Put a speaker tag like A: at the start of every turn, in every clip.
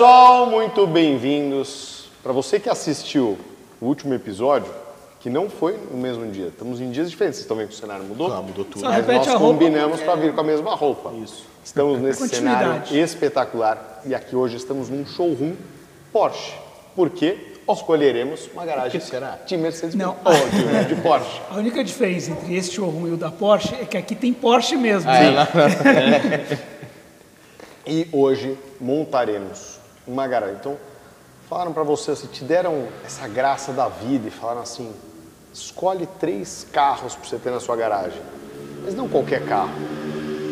A: pessoal, muito bem-vindos. Para você que assistiu o último episódio, que não foi no mesmo dia, estamos em dias diferentes. Vocês estão vendo que o cenário mudou?
B: Ah, mudou tudo.
A: Mas nós combinamos para vir com a mesma roupa.
B: Isso.
A: Estamos nesse cenário espetacular e aqui hoje estamos num showroom Porsche. Por quê? Escolheremos uma garagem de Mercedes de Porsche.
C: A única diferença entre esse showroom e o da Porsche é que aqui tem Porsche mesmo.
A: E hoje montaremos uma garagem. Então, falaram para você, assim, te deram essa graça da vida e falaram assim, escolhe 3 carros para você ter na sua garagem. Mas não qualquer carro.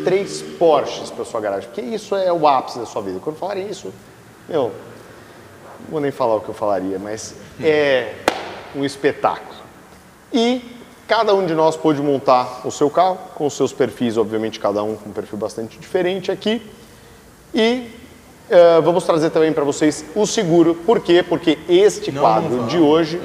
A: 3 Porsches para sua garagem, porque isso é o ápice da sua vida. Quando falarem isso, não vou nem falar o que eu falaria, mas é um espetáculo. E cada um de nós pôde montar o seu carro, com os seus perfis, obviamente cada um com um perfil bastante diferente aqui. E vamos trazer também para vocês o seguro. Por quê? Porque este quadro de hoje...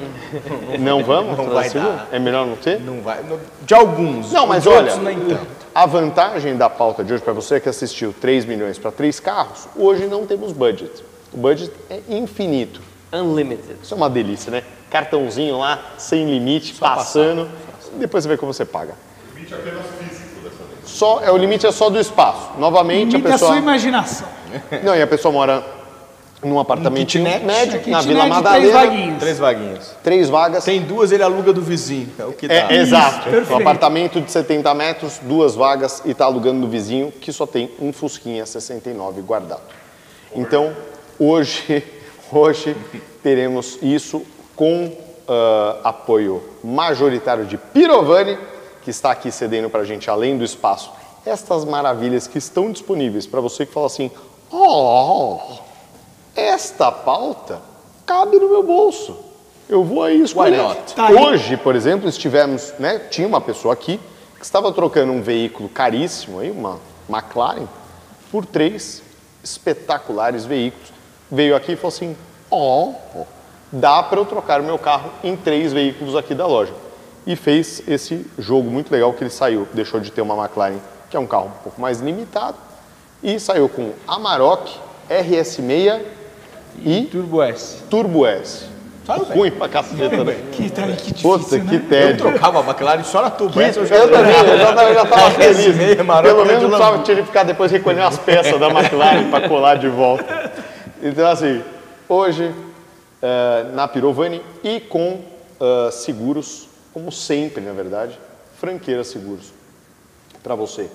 A: Não vamos?
B: Não vai dar.
A: É melhor não ter?
B: Não vai. De alguns.
A: Não, mas
B: de
A: olha,
B: outros nem tanto.
A: A vantagem da pauta de hoje, para você que assistiu 3 milhões para 3 carros, hoje não temos budget. O budget é infinito.
D: Unlimited.
A: Isso é uma delícia, né? Cartãozinho lá, sem limite, passando. Depois você vê como você paga.
E: O limite é apenas físico dessa vez.
A: O limite é só do espaço. Novamente,
C: Limite
A: a pessoa...
C: a sua imaginação.
A: Não, e a pessoa mora num apartamento
B: kitnet,
A: médio, na
C: Kitnet
A: Vila
C: de
A: Madalena.
C: 3 vaguinhas.
B: 3 vaguinhas.
A: 3 vagas.
B: Tem 2, ele aluga do vizinho. É o que dá.
A: Exato.
C: perfeito.
A: Um apartamento de 70 metros, 2 vagas e está alugando do vizinho que só tem um Fusquinha 69 guardado. Então, hoje teremos isso com apoio majoritário de Pirovani, que está aqui cedendo para a gente, além do espaço, estas maravilhas que estão disponíveis para você que fala assim, esta pauta cabe no meu bolso. Eu vou aí escolher.
C: Tá aí.
A: Hoje, por exemplo, tinha uma pessoa aqui que estava trocando um veículo caríssimo, aí, uma McLaren, por 3 espetaculares veículos. Veio aqui e falou assim, dá para eu trocar o meu carro em 3 veículos aqui da loja. E fez esse jogo muito legal que ele saiu, deixou de ter uma McLaren, que é um carro um pouco mais limitado, e saiu com Amarok, RS6 e
D: Turbo S.
A: Turbo S. Ruim pra caceta, né?
C: Que difícil,
A: Puta, que
C: né?
B: Eu
A: tédio.
B: trocava a McLaren só na Turbo S.
A: Eu também, eu já estava feliz.
B: RS6, Amarok,
A: Pelo menos
B: de
A: não precisava tinha que ficar depois recolhendo as peças da McLaren para colar de volta. Então, assim, hoje, na Pirovani e com seguros, como sempre, na verdade, Franqueira Seguros. Para você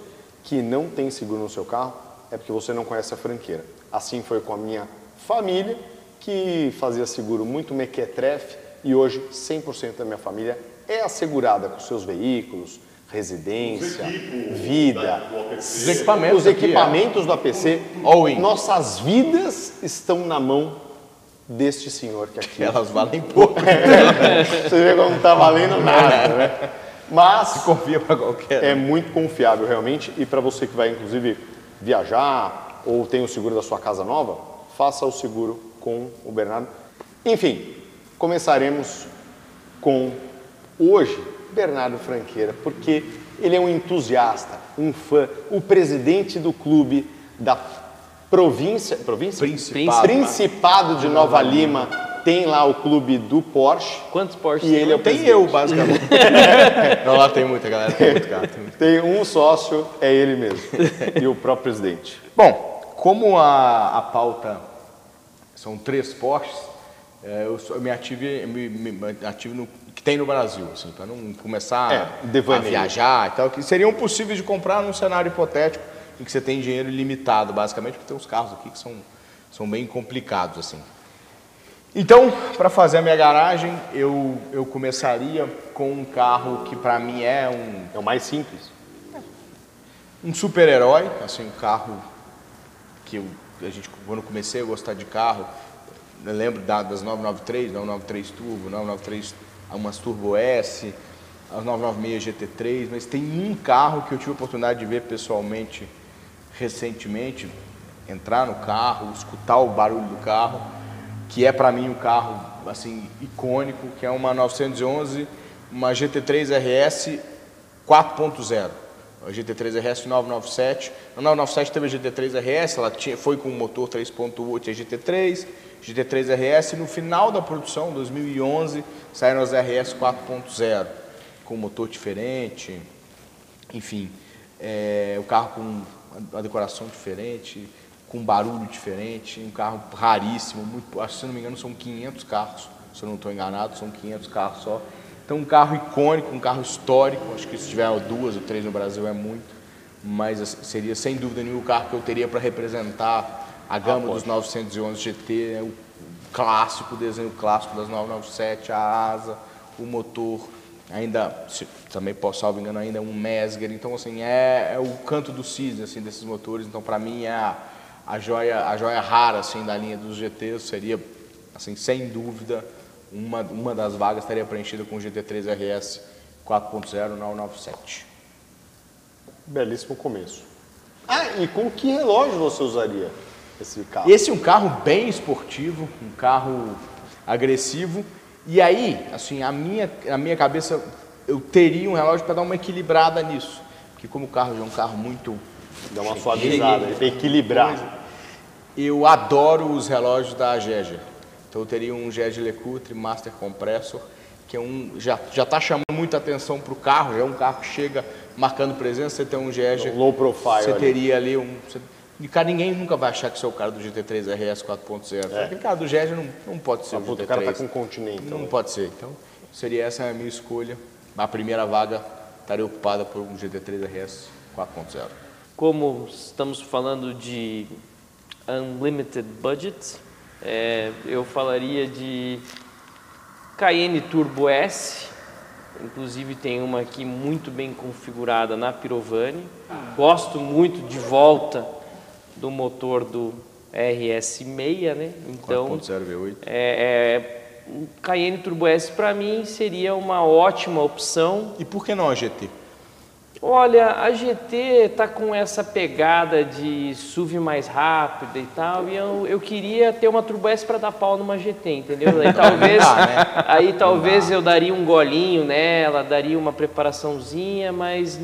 A: que não tem seguro no seu carro, é porque você não conhece a Franqueira. Assim foi com a minha família, que fazia seguro muito mequetrefe, e hoje 100% da minha família é assegurada com seus veículos, residência, vida,
B: Os equipamentos,
A: os equipamentos do APC.
B: All-in.
A: Nossas vidas estão na mão deste senhor que aqui...
B: Elas valem pouco.
A: Você vê como não está valendo nada, né? Mas
B: Confia pra qualquer.
A: é muito confiável realmente, e para você que vai inclusive viajar ou tem o seguro da sua casa nova, faça o seguro com o Bernardo. Enfim, começaremos com hoje Bernardo Franqueira, porque ele é um entusiasta, um fã, o presidente do clube da Principado de Nova Lima. Tem lá o clube do Porsche.
D: Quantos Porsches
A: E ele é o
B: Tem
A: presidente.
B: eu, basicamente. Não, lá tem muita galera, tem muito carro.
A: Tem um sócio, é ele mesmo, e o próprio presidente.
B: Bom, como a pauta são 3 Porsches, eu me ativo no que tem no Brasil, assim, para não começar a viajar e tal, que seriam possíveis de comprar num cenário hipotético em que você tem dinheiro ilimitado, basicamente, porque tem uns carros aqui que são bem complicados, assim. Então, para fazer a minha garagem, eu começaria com um carro que para mim é
A: o mais simples.
B: um super-herói, assim, um carro que quando eu comecei a gostar de carro, eu lembro das 993, 993 Turbo, 993, umas Turbo S, as 996 GT3, mas tem um carro que eu tive a oportunidade de ver pessoalmente recentemente, entrar no carro, escutar o barulho do carro, que é para mim um carro assim icônico, que é uma 911, uma GT3 RS 4.0. A GT3 RS 997. A 997 teve a GT3 RS, ela foi com o motor 3.8 e a GT3 RS. No final da produção, 2011, saíram as RS 4.0, com motor diferente, enfim, o carro com uma decoração diferente, com barulho diferente, um carro raríssimo, acho que, se não me engano, são 500 carros, se eu não estou enganado, são 500 carros só. Então, um carro icônico, um carro histórico, acho que se tiver 2 ou 3 no Brasil é muito, mas seria sem dúvida nenhuma o carro que eu teria para representar a gama dos 911 GT, o clássico, o desenho clássico das 997, a asa, o motor, ainda, também posso, salvo engano, ainda é um Mesger. Então, assim, é o canto do cisne, assim, desses motores. Então, para mim, é a joia rara, assim, da linha dos GTs. Seria, assim, sem dúvida, uma das vagas estaria preenchida com o GT3 RS 4.0 na 997.
A: Belíssimo começo. E com que relógio você usaria esse carro?
B: Esse é um carro bem esportivo, um carro agressivo. E aí, assim, a minha cabeça, eu teria um relógio para dar uma equilibrada nisso. Porque como o carro já é um carro muito...
A: Dá uma suavizada, ele tem que equilibrar.
B: Eu adoro os relógios da Jaeger. Então eu teria um Jaeger LeCoultre Master Compressor, que já está chamando muita atenção para o carro, já é um carro que chega marcando presença. Você tem um Jaeger...
A: low profile.
B: Você teria ali E, cara, ninguém nunca vai achar que você é o cara do GT3 RS 4.0. Aquele cara do Jaeger não pode ser o GT3.
A: O cara tá com Continental.
B: Não pode ser. Então, seria essa a minha escolha. A primeira vaga estaria ocupada por um GT3 RS 4.0.
D: Como estamos falando de unlimited budget, eu falaria de Cayenne Turbo S. Inclusive tem uma aqui muito bem configurada na Pirovani. Gosto muito de volta do motor do RS6, né? Então,
B: 4.0
D: V8. O Cayenne Turbo S para mim seria uma ótima opção.
B: E por que não a GT?
D: Olha, a GT tá com essa pegada de SUV mais rápida e tal, e eu queria ter uma Turbo S para dar pau numa GT, entendeu? Aí talvez eu daria um golinho nela, daria uma preparaçãozinha, mas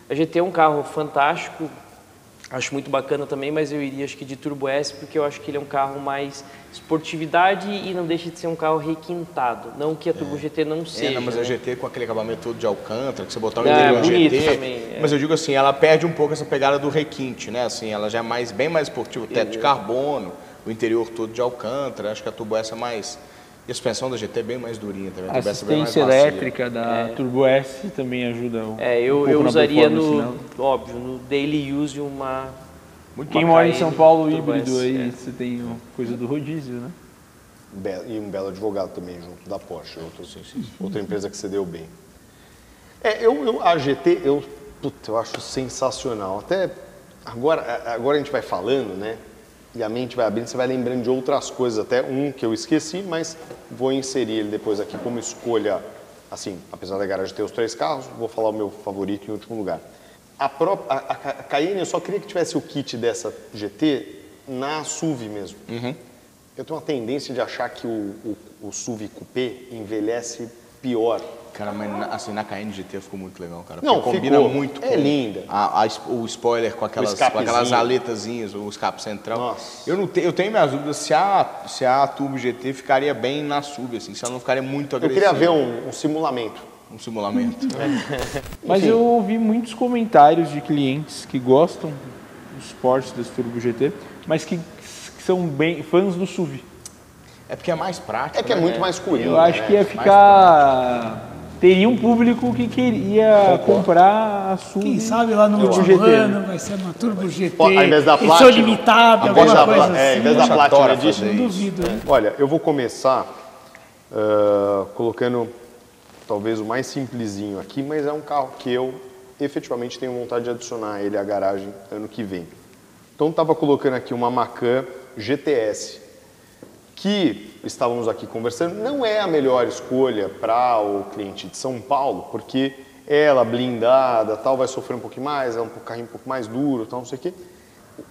D: a GT é um carro fantástico, acho muito bacana também, mas eu iria, acho que, de Turbo S, porque eu acho que ele é um carro mais esportividade e não deixa de ser um carro requintado. Não que a Turbo GT não seja.
B: Mas
D: né?
B: a GT com aquele acabamento todo de Alcântara, que você botar no interior
D: bonito
B: GT.
D: Também,
B: Mas eu digo assim, ela perde um pouco essa pegada do requinte, né? Assim, ela já é bem mais esportiva, o teto de carbono, o interior todo de Alcântara. Acho que a Turbo S é mais... E a suspensão da GT é bem mais durinha também.
F: A assistência elétrica da Turbo S também ajuda.
D: Eu usaria óbvio, no daily use
F: Quem mora em São Paulo híbrido aí, você tem coisa do rodízio, né?
A: E um belo advogado também junto da Porsche, outra empresa que você deu bem. A GT eu acho sensacional. Até agora a gente vai falando, né? E a mente vai abrindo, você vai lembrando de outras coisas, até um que eu esqueci, mas vou inserir ele depois aqui como escolha, assim, apesar da garagem ter os 3 carros, vou falar o meu favorito em último lugar. A Cayenne, eu só queria que tivesse o kit dessa GT na SUV mesmo. Eu tenho uma tendência de achar que o SUV Coupé envelhece pior.
B: Cara, mas assim, na Cayenne GT ficou muito legal, cara.
A: Não,
B: combina muito com
A: linda.
B: O spoiler com aquelas aletazinhas, o escape central.
A: Nossa.
B: Eu tenho minhas dúvidas se a Turbo GT ficaria bem na SUV, assim, se ela não ficaria muito agressiva.
A: Eu queria ver um simulamento.
B: Um simulamento.
F: Mas eu ouvi muitos comentários de clientes que gostam dos Porsche das Turbo GT, mas que são bem fãs do SUV.
B: É porque é mais prático.
A: É que é muito mais coringa.
F: Eu acho que ia ficar... Teria um público que queria comprar a SUV.
C: Quem sabe lá no último ano vai ser uma Turbo GT,
A: ao invés da
C: edição
A: Platinum,
C: limitada, alguma coisa assim.
A: Ao invés da Platinum Edition.
C: Não duvido.
A: Olha, eu vou começar colocando talvez o mais simplesinho aqui, mas é um carro que eu efetivamente tenho vontade de adicionar ele à garagem ano que vem. Então estava colocando aqui uma Macan GTS, que estávamos aqui conversando, não é a melhor escolha para o cliente de São Paulo, porque ela blindada, tal, vai sofrer um pouquinho mais, é um carrinho um pouco mais duro, tal, não sei o quê.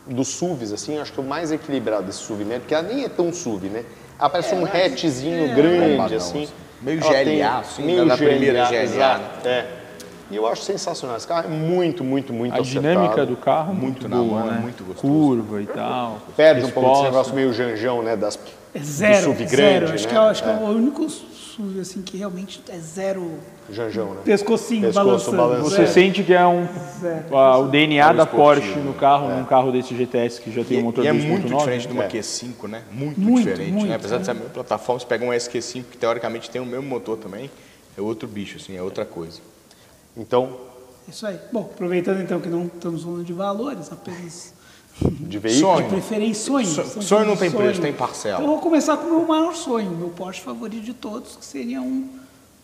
A: Dos SUVs, assim, acho que o mais equilibrado desse SUV, né? Porque ela nem é tão SUV, né? Ela parece um hatchzinho grande, assim.
B: Meio GLA, assim, meio da primeira GLA.
A: Exato, E eu acho sensacional. Esse carro é muito
F: A
A: acertado.
F: dinâmica do carro é
B: Muito
F: boa,
B: na mão,
F: né?
B: é muito gostoso.
F: Curva e tal.
A: Perde um pouco desse
F: resposta.
A: negócio meio janjão, né? Do SUV grande,
C: zero. Acho
A: né?
C: que é o único SUV assim, que realmente é zero
A: Janjão, né?
C: pescocinho balançando.
F: Você sente que é o DNA da Porsche
B: esportivo,
F: no carro, num carro desse GTS que já tem um motor
B: E é
F: 2.9.
B: muito diferente de uma Q5, né? Muito diferente, né? Apesar de ser a mesma plataforma, você pega um SQ5 que teoricamente tem o mesmo motor também, é outro bicho, assim, é outra coisa.
A: Então,
C: Isso aí. Bom, aproveitando então que não estamos falando de valores, apenas
A: de veículo.
B: Sonho.
C: de preferências.
B: Sonho não tem preço, tem parcela.
C: Então eu vou começar com o meu maior sonho, meu Porsche favorito de todos, que seria um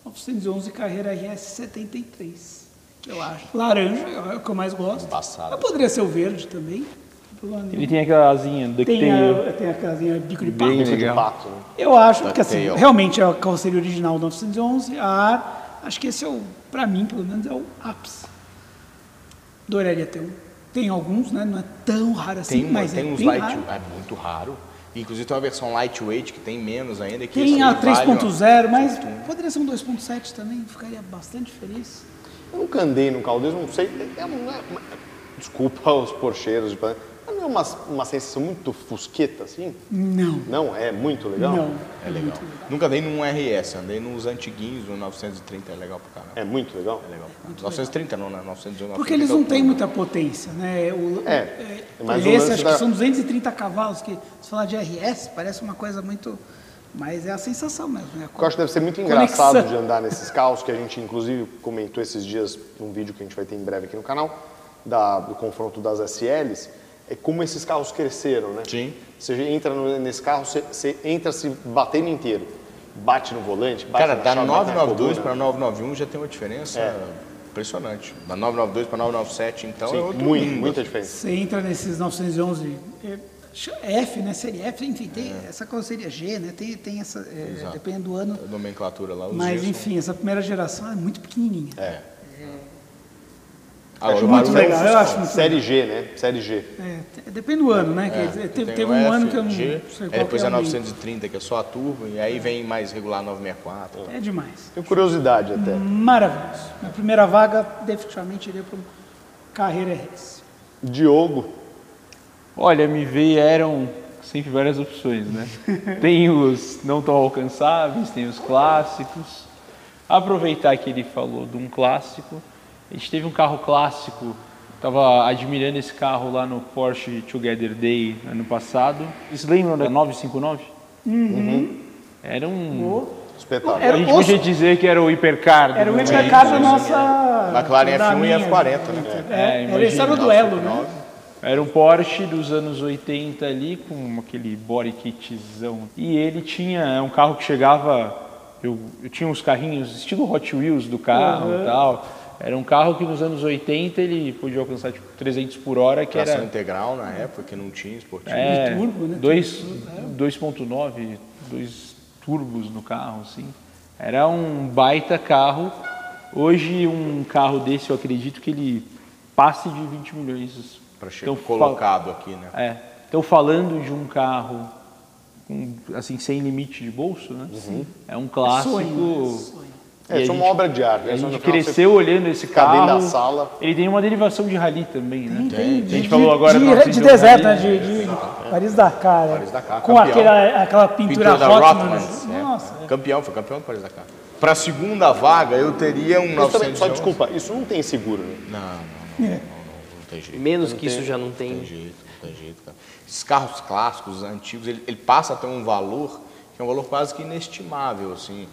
C: 911 Carrera RS 73, que eu acho. Laranja é o que eu mais gosto.
B: Embaçado.
C: Mas poderia ser o verde também. Não tem problema nenhum.
F: Ele tem aquela asinha do
C: Tem a casinha bico de pato.
F: Bem
A: Bico de
F: legal.
A: pato, né?
C: Eu acho que assim,
B: Ducktail.
C: realmente é a carroceria original do 911, a AR, acho que esse é pra mim, pelo menos, é o ápice. Adoraria ter um. Tem alguns, né? Não é tão raro assim, mas
B: Tem
C: é
B: uns
C: bem
B: light,
C: raro.
B: é muito raro. Inclusive tem uma versão lightweight que tem menos ainda. Que
C: Tem
B: esse
C: a
B: aí vale, ó,
C: 3.0, mas poderia ser um 2.7 também, ficaria bastante feliz.
A: Eu nunca andei num carro desse, não sei. Desculpa os porcheiros, mas não é uma sensação muito fusqueta, assim?
C: Não.
A: Não, é muito legal?
C: Não.
B: É legal. Nunca andei num RS, andei nos antiguinhos, no 930, é legal pra caramba.
A: É muito legal?
B: É legal. 930 não, né? 919.
C: Porque eles não têm muita potência, né?
A: mas o
C: Esse
A: lance
C: acho
A: da-
C: que são 230 cavalos, que se falar de RS parece uma coisa muito... Mas é a sensação mesmo, né?
A: O que eu acho que deve ser muito engraçado
C: Conexão.
A: de andar nesses carros, que a gente inclusive comentou esses dias num vídeo que a gente vai ter em breve aqui no canal, do confronto das SLs, é como esses carros cresceram, né?
B: Sim.
A: Você entra nesse carro, você entra se batendo inteiro. Bate no volante, bate
B: Cara,
A: na
B: da
A: chave, bate na
B: 992
A: coluna.
B: para 991 já tem uma diferença impressionante. Da 992 para 997, então
A: Sim,
B: é outro
A: muita
B: mundo.
A: diferença.
C: Você entra nesses 911 F, né? Série F, enfim, tem essa carroceria G, né? Tem essa, dependendo do ano.
B: A nomenclatura lá, os
C: Mas,
B: Gs são-
C: enfim, essa primeira geração é muito pequenininha.
B: Agora,
A: Acho
B: o
C: muito
B: barulho é um
C: legal, eu acho muito
A: Série G, né? Série G.
C: Depende do ano, né? Teve
B: o
C: um
B: F,
C: ano que eu não
B: G,
C: sei
B: aí
C: qual
B: depois
C: que
B: é
C: é o meio.
B: 930, que é só a turbo, e aí vem mais regular 964.
C: É demais.
A: Tenho curiosidade até.
C: Maravilhoso. Minha primeira vaga, definitivamente, iria para um Carreira RS.
A: Diogo,
F: Olha, me vieram sempre várias opções, né? Tem os não tão alcançáveis, tem os clássicos. Aproveitar que ele falou de um clássico, a gente teve um carro clássico, estava admirando esse carro lá no Porsche Together Day ano passado. Vocês lembram da 959? Era um...
A: espetáculo.
C: Era
F: a gente
C: o-
F: podia dizer que era o hipercar.
C: Era o
F: do
C: hipercar da
F: momento,
C: nossa...
B: McLaren
C: da
B: F1 e
C: minha,
B: F40, né?
C: Era esse era o duelo, né?
F: Era um Porsche dos anos 80 ali, com aquele body kitzão. E ele tinha um carro que chegava... Eu tinha uns carrinhos estilo Hot Wheels do carro e tal. Era um carro que nos anos 80 ele podia alcançar tipo 300 por hora, que
B: Tração
F: era...
B: integral na época, que não tinha esportivo.
C: turbo, né?
F: 2.9, 2 turbos no carro, assim. Era um baita carro. Hoje um carro desse eu acredito que ele passe de 20 milhões.
B: Para chegar
F: Então,
B: colocado aqui, né?
F: Então falando de um carro assim, sem limite de bolso, né? É um clássico.
C: Sonho.
F: E
A: Isso é
F: a
A: uma obra de arte.
F: A
A: Só
F: gente
A: no final
F: cresceu olhando esse
A: ficar
F: carro.
A: dentro da sala.
F: Ele tem uma derivação de rally também, né?
C: Tem,
F: A gente falou agora
C: de
F: 911
C: deserto, né?
F: rally.
C: De Paris-Dakar. né?
B: Paris-Dakar,
C: Com
B: campeão.
C: aquela pintura
B: da
C: Rothman.
B: Rothman.
C: Nossa.
B: Foi campeão do Paris-Dakar. Para a segunda vaga, eu teria um
A: Isso também,
B: 911.
A: só desculpa, isso não tem seguro, né?
B: Não tem jeito.
D: Menos que isso já não
B: Não tem
D: tem.
B: jeito, não tem jeito, cara. Esses carros clássicos, antigos, ele passa a ter um valor que é um valor quase que inestimável, assim.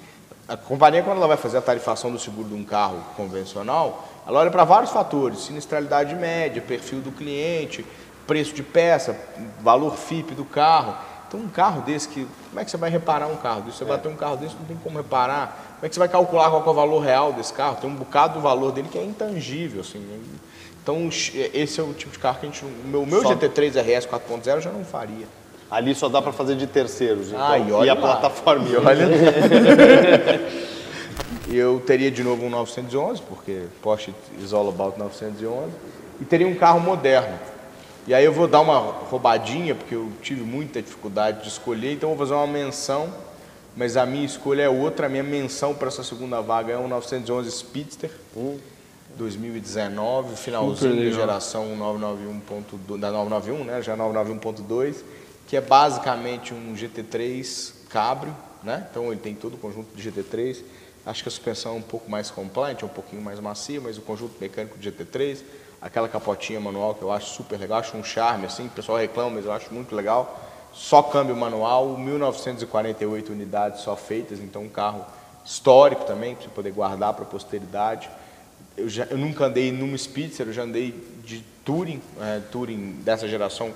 B: A companhia, quando ela vai fazer a tarifação do seguro de um carro convencional, ela olha para vários fatores: sinistralidade média, perfil do cliente, preço de peça, valor FIP do carro. Então, um carro desse, como é que você vai reparar um carro desse? Você vai ter um carro desse, não tem como reparar. Como é que você vai calcular qual que é o valor real desse carro? Tem um bocado do valor dele que é intangível, assim. Então, esse é o tipo de carro que a gente... O meu GT3 RS 4.0 eu já não faria.
A: Ali só dá para fazer de terceiros. Então,
B: E olha
A: a
B: lá.
A: plataforma.
B: E olha... Eu teria de novo um 911, porque Porsche is all about 911. E teria um carro moderno. E aí eu vou dar uma roubadinha, porque eu tive muita dificuldade de escolher, então eu vou fazer uma menção, mas a minha escolha é outra. A minha menção para essa segunda vaga é um 911 Speedster. 2019, finalzinho da geração 991, né? Já 991.2, que é basicamente um GT3 Cabrio, né? Então ele tem todo o conjunto de GT3. Acho que a suspensão é um pouco mais completa, um pouquinho mais macia, mas o conjunto mecânico de GT3, aquela capotinha manual que eu acho super legal, acho um charme assim, o pessoal reclama, mas eu acho muito legal. Só câmbio manual, 1948 unidades só feitas, então um carro histórico também, para você poder guardar para a posteridade. Eu nunca andei numa Spitzer, eu já andei de Touring, Touring dessa geração,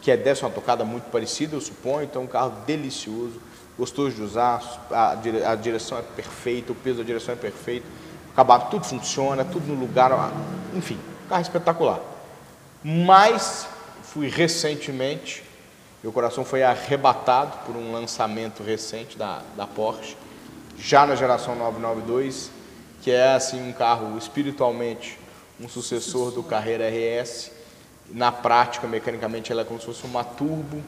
B: que deve ser uma tocada muito parecida, eu suponho, então um carro delicioso, gostoso de usar, a direção é perfeita, o peso da direção é perfeito, o acabamento, tudo funciona, tudo no lugar, enfim, carro espetacular. Mas fui recentemente, meu coração foi arrebatado por um lançamento recente da Porsche, já na geração 992, que é assim um carro espiritualmente um sucessor do Carrera RS. Na prática, mecanicamente, ela é como se fosse uma turbo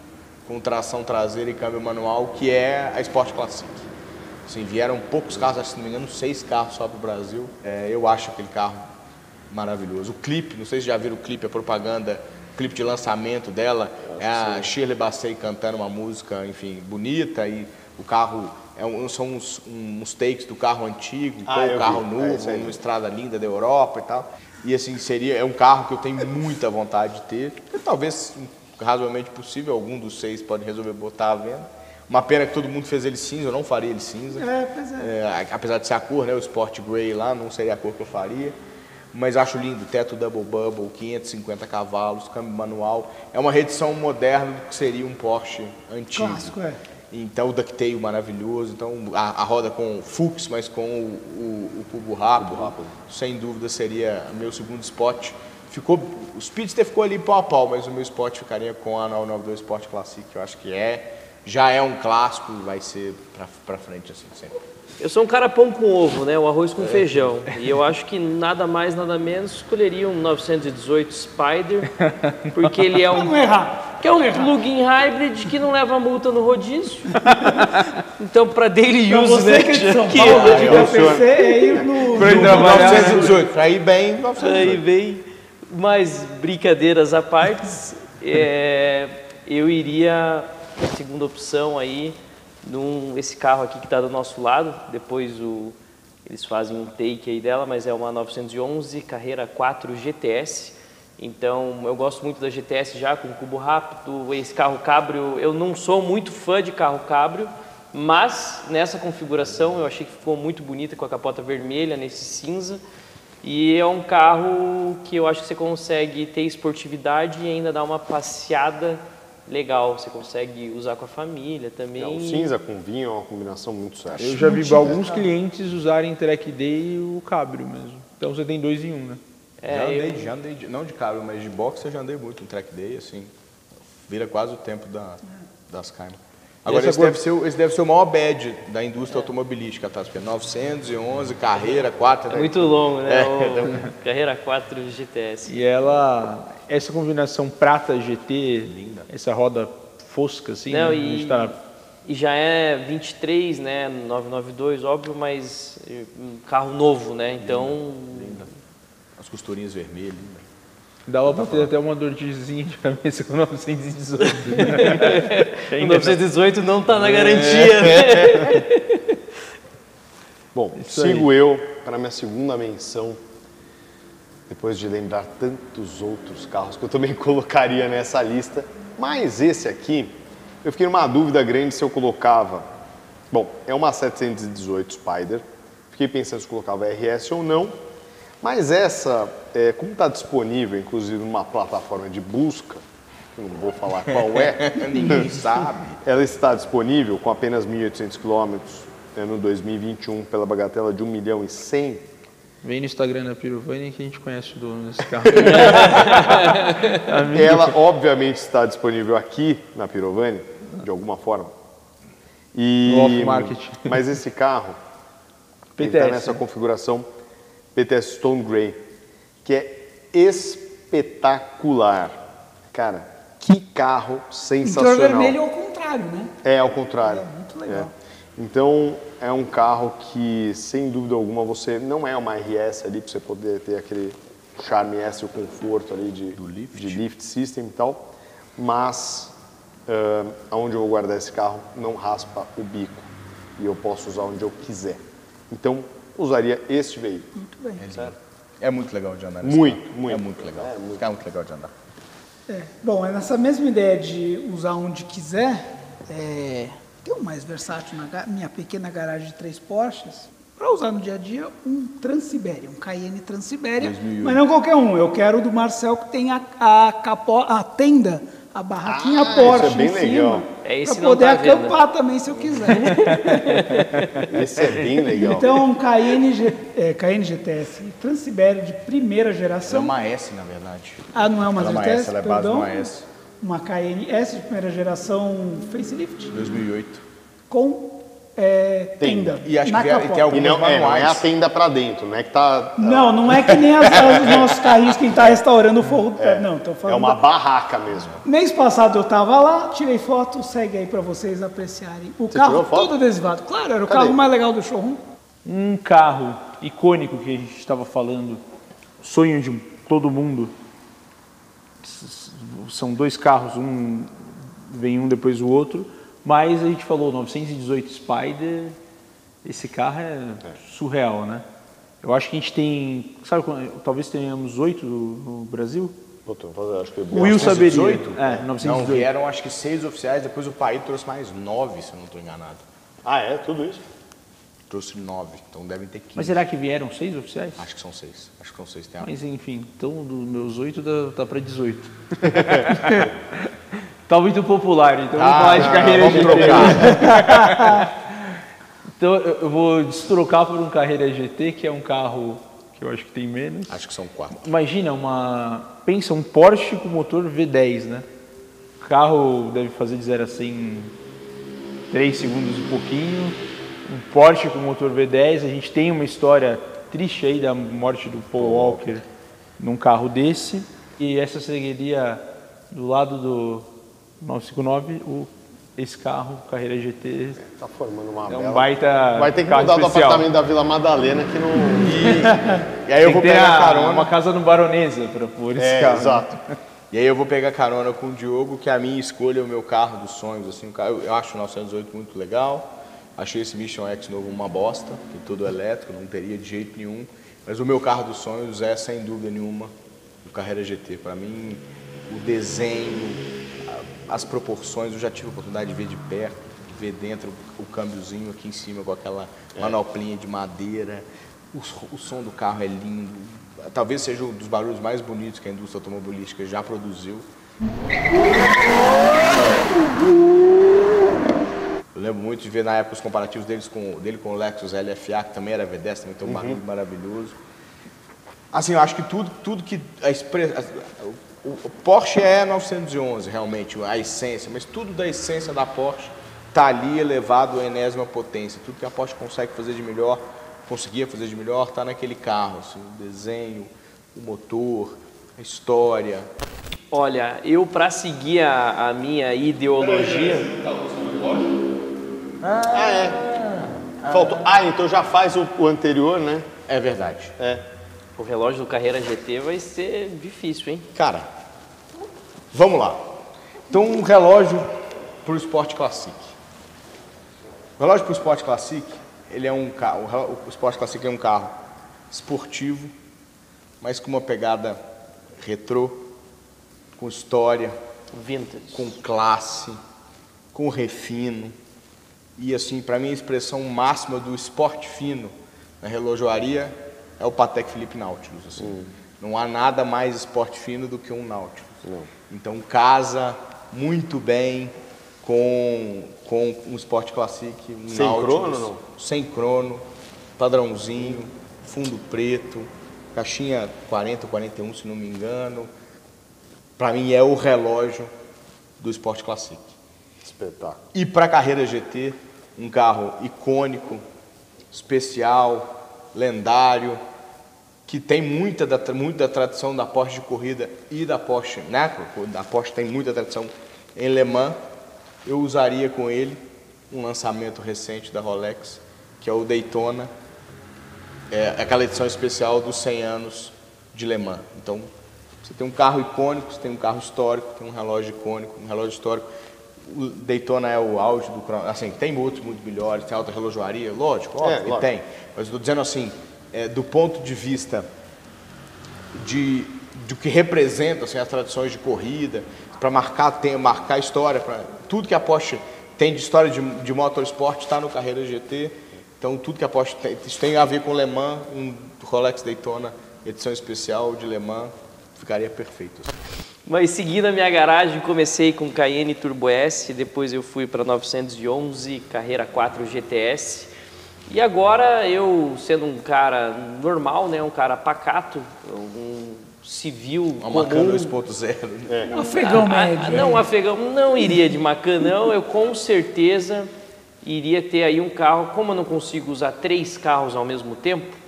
B: com tração traseira e câmbio manual, que é a Sport Classic. Assim, vieram poucos carros, se não me engano, 6 carros só para o Brasil. Eu acho aquele carro maravilhoso. O clipe, não sei se já viram o clipe, a propaganda, o clipe de lançamento dela, é a Shirley Bassey cantando uma música, enfim, bonita, e o carro são uns takes do carro antigo, com o carro novo, numa estrada linda da Europa e tal. E assim, é um carro que eu tenho muita vontade de ter. E talvez, razoavelmente possível, algum dos 6 pode resolver botar à venda. Uma pena que todo mundo fez ele cinza, eu não faria ele cinza.
C: Pois é.
B: Apesar de ser a cor, né, o Sport Grey lá, não seria a cor que eu faria. Mas acho lindo, teto Double Bubble, 550 cavalos, câmbio manual. É uma reedição moderna do que seria um Porsche antigo.
C: Clássico,
B: Então o ducktail maravilhoso, então a roda com Fuchs, mas com o cubo rápido, sem dúvida seria meu segundo spot. O Speedster ficou ali pau a pau, mas o meu spot ficaria com a 992 Sport Classic, que eu acho que já é um clássico e vai ser pra frente assim sempre.
D: Eu sou um cara pão com ovo, né? O arroz com feijão. E eu acho que nada mais, nada menos escolheria um 918 Spider, porque ele é um...
C: Não errar.
D: Que é um plug-in hybrid que não leva multa no rodízio. Então, para daily use,
C: você
D: né?
C: Que é de São Paulo, é ir no
B: 918, aí bem 918.
D: Aí bem, mas brincadeiras à parte, eu iria, a segunda opção aí, esse carro aqui que está do nosso lado, depois eles fazem um take aí dela, mas é uma 911 Carrera 4 GTS. Então, eu gosto muito da GTS já, com cubo rápido, esse carro cabrio. Eu não sou muito fã de carro cabrio, mas nessa configuração eu achei que ficou muito bonita, com a capota vermelha, nesse cinza. E é um carro que eu acho que você consegue ter esportividade e ainda dar uma passeada legal. Você consegue usar com a família também.
A: O cinza com vinho é uma combinação muito certa.
F: Eu já vi alguns clientes usarem track day e o cabrio mesmo. Então você tem 2 em 1, né?
B: Já andei, não de cabrio, mas de boxe eu já andei muito em track day, assim, vira quase o tempo das Cayman. Agora, esse deve ser o maior badge da indústria automobilística, tá? 911, Carrera 4...
D: É muito longo, né? Carrera 4 GTS.
F: E essa combinação prata GT, linda. Essa roda fosca, assim,
D: não, e já é 23, né? 992, óbvio, mas um carro novo, né? Então...
B: Linda. As costurinhas vermelhas.
F: Dava pra ter até uma dorzinha de cabeça com 918.
D: O 918 não tá na garantia. Né?
A: Bom, sigo eu para minha segunda menção, depois de lembrar tantos outros carros que eu também colocaria nessa lista. Mas esse aqui, eu fiquei numa dúvida grande se eu colocava... Bom, é uma 718 Spider. Fiquei pensando se eu colocava RS ou não. Mas essa, como está disponível, inclusive, numa plataforma de busca, que eu não vou falar qual é,
B: ninguém sabe,
A: ela está disponível com apenas 1.800 km no 2021 pela bagatela de 1.100.000.
F: Vem no Instagram da Pirovani que a gente conhece o dono desse carro.
A: Ela, obviamente, está disponível aqui na Pirovani, de alguma forma.
F: No off-market.
A: Mas esse carro está nessa configuração PTS Stone Grey, que é espetacular. Cara, que carro sensacional.
C: Então, vermelho é ao contrário, né?
A: É ao contrário.
C: É muito legal.
A: Então, é um carro que, sem dúvida alguma, você não é uma RS ali, para você poder ter aquele charme S e o conforto ali de lift system e tal, mas aonde eu vou guardar esse carro não raspa o bico e eu posso usar onde eu quiser. Então, usaria este veículo.
C: Muito bem.
B: É muito legal de andar.
A: Muito.
B: É muito legal. É muito legal de andar.
C: Bom, é nessa mesma ideia de usar onde quiser, tem um mais versátil na minha pequena garagem de 3 Porsches, para usar no dia a dia um Transiberia, um Cayenne Transiberia, 2008. Mas não qualquer um, eu quero o do Marcel que tem a tenda, a barraquinha Porsche
A: isso é bem
C: em
A: legal.
C: cima, para poder acampar também se eu quiser.
A: Esse é bem legal.
C: Então, um Cayenne GTS Transiberia de primeira geração.
B: É uma S, na verdade.
C: Não é uma GTS,
B: ela é base de uma S.
C: Uma Cayenne S de primeira geração facelift.
B: 2008.
C: Com tenda.
B: E acho que tem alguns manuais.
A: Não é a tenda para dentro, não é que tá...
C: Não é que nem os nossos carrinhos que está restaurando o forro do pé. Não, tô falando...
A: É uma barraca mesmo.
C: Mês passado eu estava lá, tirei foto, segue aí para vocês apreciarem. O carro todo adesivado. Claro, era o carro mais legal do showroom.
F: Um carro icônico que a gente estava falando, sonho de todo mundo. São 2 carros, vem um depois do outro. Mas a gente falou 918 Spider, esse carro é surreal, né? Eu acho que a gente tem, sabe, talvez tenhamos 8 no Brasil.
A: Acho que
F: o Will saberia. 918.
B: Não, vieram acho que 6 oficiais, depois o país trouxe mais 9, se eu não estou enganado.
A: Tudo isso?
B: Trouxe 9, então devem ter 15.
F: Mas será que vieram 6 oficiais?
B: Acho que são 6.
F: Mas enfim, então dos meus 8 dá para 18. Tá muito popular, então vamos falar de carreira GT. Então eu vou destrocar por um Carreira GT, que é um carro que eu acho que tem menos.
B: Acho que são 4.
F: Imagina, pensa um Porsche com motor V10, né? O carro deve fazer de 0 a 100 em 3 segundos e pouquinho. Um Porsche com motor V10, a gente tem uma história triste aí da morte do Paul Walker num carro desse. E essa seria do lado do 959, esse carro, Carreira GT,
A: tá formando uma
F: um baita.
A: Vai ter que mudar do apartamento da Vila Madalena que não.
B: E aí eu vou pegar carona.
F: Uma casa no Baronesa para pôr esse carro.
A: Exato.
B: E aí eu vou pegar carona com o Diogo, que a minha escolha é o meu carro dos sonhos. Assim, eu acho o 918 muito legal. Achei esse Mission X novo uma bosta, tem todo elétrico, não teria de jeito nenhum. Mas o meu carro dos sonhos é, sem dúvida nenhuma, o Carreira GT. Para mim, o desenho, as proporções, eu já tive a oportunidade de ver de perto, ver dentro o câmbiozinho aqui em cima com aquela manoplinha de madeira. O som do carro é lindo. Talvez seja um dos barulhos mais bonitos que a indústria automobilística já produziu. Eu lembro muito de ver na época os comparativos dele com o Lexus LFA, que também era V10, também tem um barulho maravilhoso. Assim, eu acho que tudo que o Porsche é 911, realmente, a essência, mas tudo da essência da Porsche está ali elevado à enésima potência. Tudo que a Porsche conseguia fazer de melhor, está naquele carro. Assim, o desenho, o motor, a história.
D: Olha, eu para seguir a minha ideologia...
A: Faltou. Então já faz o anterior, né?
B: É verdade.
D: O relógio do Carreira GT vai ser difícil, hein?
B: Cara, vamos lá. Então, um relógio para o Sport Classic. O relógio para o Sport Classic, ele é um carro. O Sport Classic é um carro esportivo, mas com uma pegada retrô, com história,
D: vintage,
B: com classe, com refino. E assim, para mim, a expressão máxima do esporte fino na relojoaria é o Patek Philippe Nautilus. Assim. Não há nada mais esporte fino do que um Nautilus. Então casa muito bem com um Sport Classic, um
A: sem
B: Nautilus,
A: crono, não?
B: Sem crono, padrãozinho, fundo preto, caixinha 40 ou 41, se não me engano. Para mim é o relógio do Sport Classic.
A: Espetáculo.
B: E para a Carreira GT, um carro icônico, especial, lendário, que tem muita da tradição da Porsche de corrida e da Porsche, né? A Porsche tem muita tradição em Le Mans. Eu usaria com ele um lançamento recente da Rolex, que é o Daytona, aquela edição especial dos 100 anos de Le Mans. Então, você tem um carro icônico, você tem um carro histórico, tem um relógio icônico, um relógio histórico. O Daytona é o auge do cronômetro. Assim, tem outros muito melhores, tem alta relojoaria, lógico, óbvio que tem. Mas eu estou dizendo assim, do ponto de vista do que representa assim, as tradições de corrida, para marcar história, para tudo que a Porsche tem de história de motorsport está no Carreira GT. Então, tudo que a Porsche tem, isso tem a ver com Le Mans, um Rolex Daytona, edição especial de Le Mans, ficaria perfeito.
D: Mas seguindo a minha garagem, comecei com Cayenne Turbo S, depois eu fui para 911, Carreira 4 GTS. E agora eu, sendo um cara normal, né, um cara pacato, um civil
B: uma Macan 2.0.
C: Um afegão médio.
D: Não, um afegão não iria de Macan, não. Eu com certeza iria ter aí um carro. Como eu não consigo usar 3 carros ao mesmo tempo,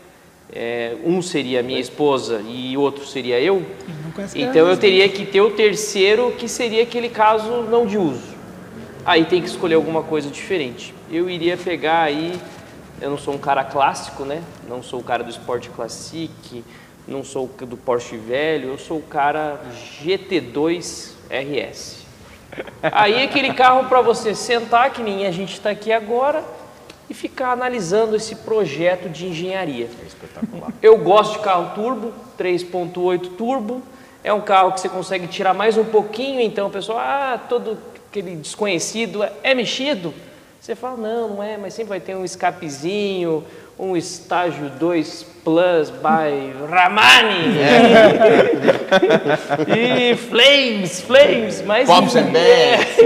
D: um seria a minha esposa e outro seria eu, então eu teria que ter o terceiro, que seria aquele caso não de uso. Aí tem que escolher alguma coisa diferente. Eu iria pegar aí, eu não sou um cara clássico, né? Não sou o cara do Sport Classic, não sou o do Porsche velho, eu sou o cara GT2 RS. Aí aquele carro para você sentar, que nem a gente está aqui agora, e ficar analisando esse projeto de engenharia.
B: É espetacular.
D: Eu gosto de carro turbo, 3.8 turbo, é um carro que você consegue tirar mais um pouquinho, então o pessoal, todo aquele desconhecido é mexido? Você fala, não é, mas sempre vai ter um escapezinho, um estágio 2 Plus by Ramani. E Flames, mas...
B: Pops and Bands.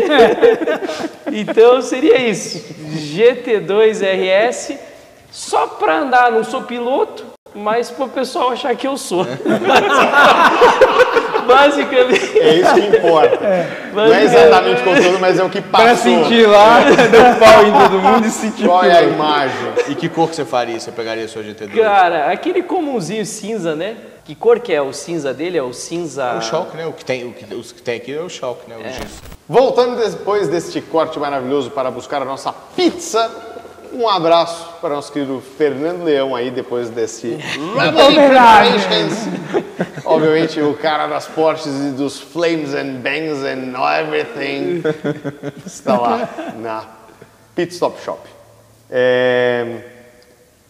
D: Então seria isso, GT2 RS, só para andar, não sou piloto, mas para o pessoal achar que eu sou. Basicamente.
A: É isso que importa. Não é exatamente o conteúdo, mas é o que passou.
F: Para sentir lá, dar pau em todo mundo e sentir.
A: Qual é a imagem?
B: E que cor que você faria? Você pegaria a sua GT2?
D: Cara, aquele comunzinho cinza, né? Que cor que é o cinza dele? É o cinza...
B: É o Schalke, né? Os que tem aqui é o Schalke, né? O giz.
A: Voltando depois deste corte maravilhoso para buscar a nossa pizza, um abraço para o nosso querido Fernando Leão aí, depois desse... Obviamente, o cara das Porsches e dos Flames and Bangs and everything está lá na Pit Stop Shop.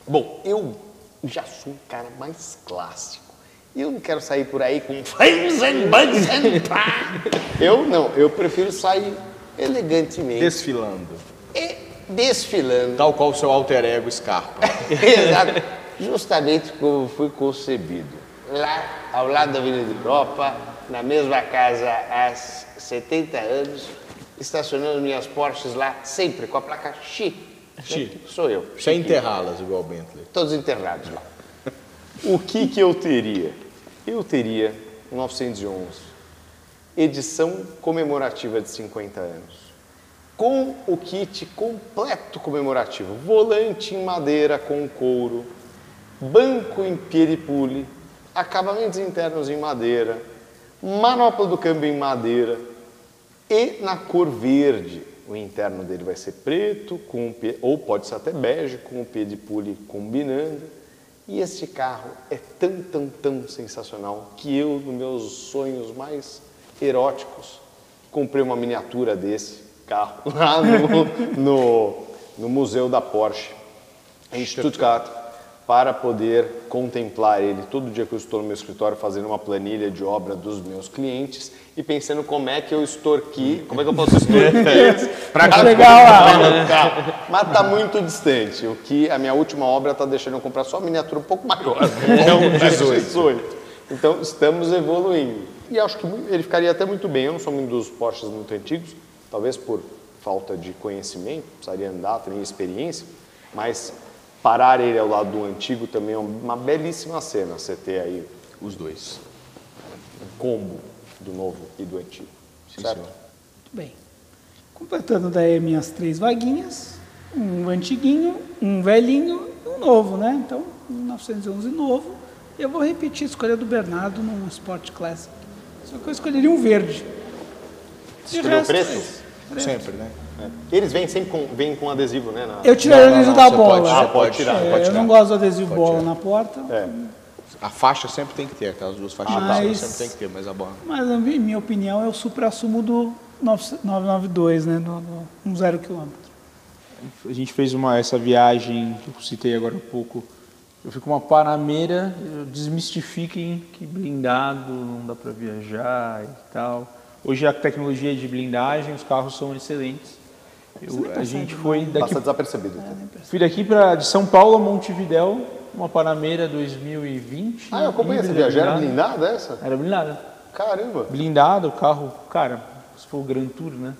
A: Bom, eu já sou um cara mais clássico. Eu não quero sair por aí com Flames and Bangs and eu prefiro sair elegantemente.
B: Desfilando.
A: Desfilando.
B: Tal qual o seu alter ego Scarpa.
A: Exato. Justamente como fui concebido. Lá, ao lado da Avenida Europa, na mesma casa há 70 anos, estacionando minhas Porsches lá, sempre com a placa Xi. Sou eu.
B: Sem enterrá-las, igual o Bentley.
A: Todos enterrados lá. O que eu teria? Eu teria 911, edição comemorativa de 50 anos. Com o kit completo comemorativo, volante em madeira com couro, banco em pierre-pule, acabamentos internos em madeira, manopla do câmbio em madeira e na cor verde. O interno dele vai ser preto, ou pode ser até bege, com o pierre-pule combinando. E este carro é tão sensacional que eu, nos meus sonhos mais eróticos, comprei uma miniatura desse carro lá no Museu da Porsche, em Stuttgart, para poder contemplar ele todo dia que eu estou no meu escritório fazendo uma planilha de obra dos meus clientes e pensando como é que eu extorqui, como é que eu posso extorquir eles para chegar lá. Mas está muito distante, o que a minha última obra está deixando eu comprar só uma miniatura um pouco maior, então 18. Então estamos evoluindo. E acho que ele ficaria até muito bem, eu não sou um dos Porsches muito antigos, talvez por falta de conhecimento, precisaria andar, ter experiência, mas parar ele ao lado do antigo também é uma belíssima cena, você ter aí
B: os dois.
A: Um combo do novo e do antigo.
B: Sim,
A: certo?
B: senhor.
C: Muito bem. Completando daí minhas 3 vaguinhas, um antiguinho, um velhinho e um novo, né? Então, um 911 novo. Eu vou repetir a escolha do Bernardo num Sport Classic. Só que eu escolheria um verde.
A: Você escolheu o preto?
B: Sempre, né?
A: Eles vêm sempre com adesivo, né?
C: Eu tiraria o adesivo da bola.
A: Pode tirar.
C: Eu não gosto do adesivo bola na porta.
B: A faixa sempre tem que ter, aquelas duas faixinhas sempre tem que ter, mas a bola...
C: Mas, na minha opinião, é o supra-sumo do 992, né? No 0 km.
F: A gente fez essa viagem que eu citei agora há pouco. Eu fui com uma Panamera, desmistifiquem que blindado não dá para viajar e tal. Hoje a tecnologia de blindagem, os carros são excelentes. A gente foi daqui...
A: Passa desapercebido.
F: Fui daqui de São Paulo a Montevidéu, uma Panamera 2020.
A: Eu acompanhei essa viagem. Era blindada essa?
F: Era blindada.
A: Caramba.
F: Blindado, o carro, cara, se for o Gran Tour, né?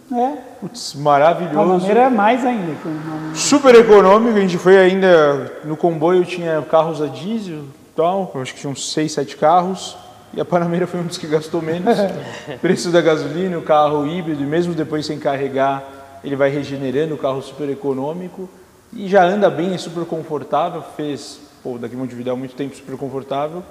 F: Putz, maravilhoso.
C: A Panamera é mais ainda.
F: Super econômico, a gente foi ainda, no comboio tinha carros a diesel e tal, eu acho que tinham 6, 7 carros. E a Panamera foi um dos que gastou menos. Preço da gasolina, o carro híbrido, e mesmo depois sem carregar, ele vai regenerando, o carro super econômico. E já anda bem, é super confortável, daqui a Montevidéu há muito tempo super confortável.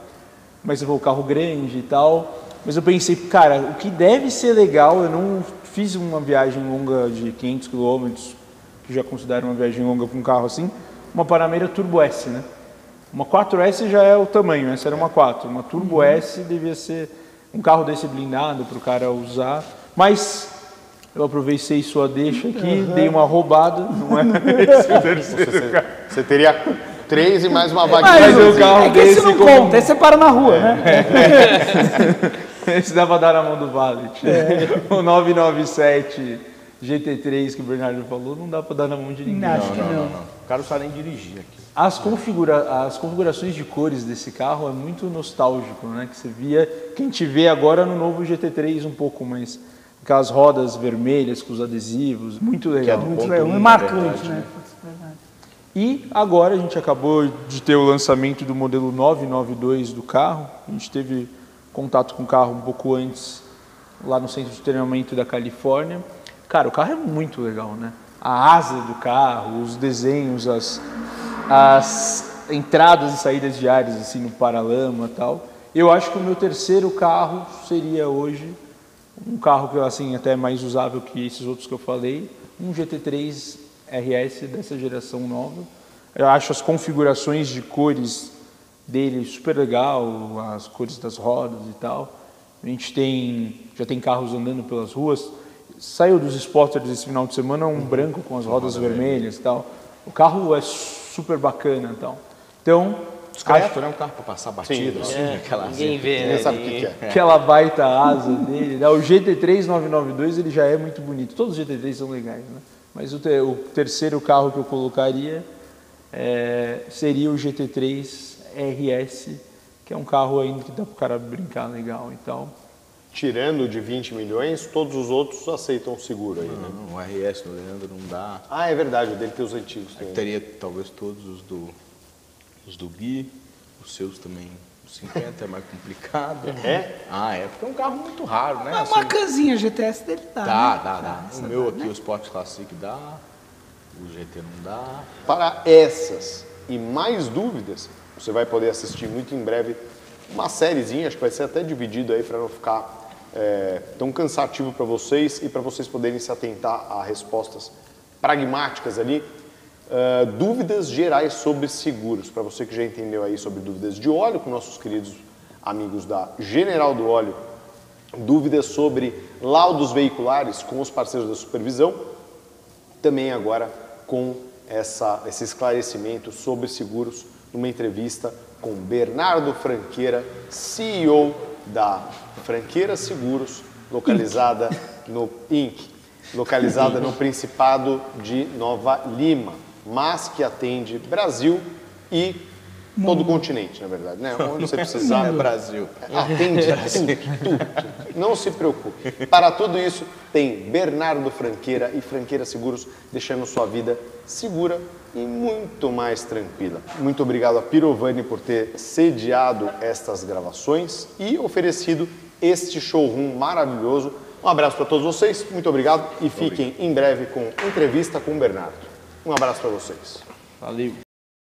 F: Mas o carro grande e tal. Mas eu pensei, cara, o que deve ser legal, eu não fiz uma viagem longa de 500 km, que já considero uma viagem longa para um carro assim, uma Panamera Turbo S, né? Uma 4S já é o tamanho, essa era uma 4. Uma Turbo S devia ser um carro desse blindado para o cara usar. Mas eu aproveitei sua deixa aqui, dei uma roubada, não é esse o terceiro carro.
A: Você teria 3 e mais uma vaguinha.
F: Mas o carro
C: esse não conta, esse você para na rua, né?
F: Esse dá para dar na mão do Valet. O 997 GT3 que o Bernardo falou, não dá para dar na mão de ninguém.
C: Não.
B: O cara não sabe nem dirigir aqui.
F: As configurações de cores desse carro é muito nostálgico, né? Que você via, que a gente vê agora no novo GT3 um pouco mais, aquelas rodas vermelhas com os adesivos, muito legal.
C: Muito legal, é marcante, né?
F: E agora a gente acabou de ter o lançamento do modelo 992 do carro, a gente teve contato com o carro um pouco antes, lá no centro de treinamento da Califórnia. Cara, o carro é muito legal, né? A asa do carro, os desenhos, as entradas e saídas de ares assim, no paralama e tal. Eu acho que o meu terceiro carro seria hoje um carro que assim, até mais usável que esses outros que eu falei, um GT3 RS dessa geração nova. Eu acho as configurações de cores dele super legal, as cores das rodas e tal. A gente já tem carros andando pelas ruas. Saiu dos spotters esse final de semana um branco com as rodas vermelhas e tal. O carro é super bacana e tal. Então,
B: discreto, né? Um carro para passar batido, assim,
D: ninguém vê, né?
A: Ninguém sabe o que é.
F: Aquela baita asa dele. O GT3 992 ele já é muito bonito. Todos os GT3 são legais, né? Mas o terceiro carro que eu colocaria seria o GT3 RS, que é um carro ainda que dá para o cara brincar legal e tal.
A: Tirando de 20 milhões, todos os outros aceitam o seguro aí, né?
B: Não, o RS no Leandro não dá.
A: Ah, é verdade, o dele tem os antigos.
B: Teria talvez todos os do Gui, os seus também. Os 50 é mais complicado. Porque é um carro muito raro, né?
C: Uma Macanzinha GTS dele dá.
B: Dá. O meu aqui, o Sport Classic dá, o GT não dá.
A: Para essas e mais dúvidas, você vai poder assistir muito em breve uma sériezinha, acho que vai ser até dividido aí para não ficar tão cansativo para vocês e para vocês poderem se atentar a respostas pragmáticas ali. Dúvidas gerais sobre seguros, para você que já entendeu aí sobre dúvidas de óleo com nossos queridos amigos da General do Óleo, dúvidas sobre laudos veiculares com os parceiros da supervisão, também agora com esse esclarecimento sobre seguros numa entrevista com Bernardo Franqueira, CEO da Franqueira Seguros, localizada no Principado de Nova Lima, mas que atende Brasil e todo o continente, na verdade, né? Onde você precisar.
B: Brasil.
A: Atende tudo. Não se preocupe. Para tudo isso, tem Bernardo Franqueira e Franqueira Seguros, deixando sua vida segura e muito mais tranquila. Muito obrigado a Pirovani por ter sediado estas gravações e oferecido este showroom maravilhoso. Um abraço para todos vocês, muito obrigado e fiquem em breve com entrevista com o Bernardo. Um abraço para vocês.
F: Valeu.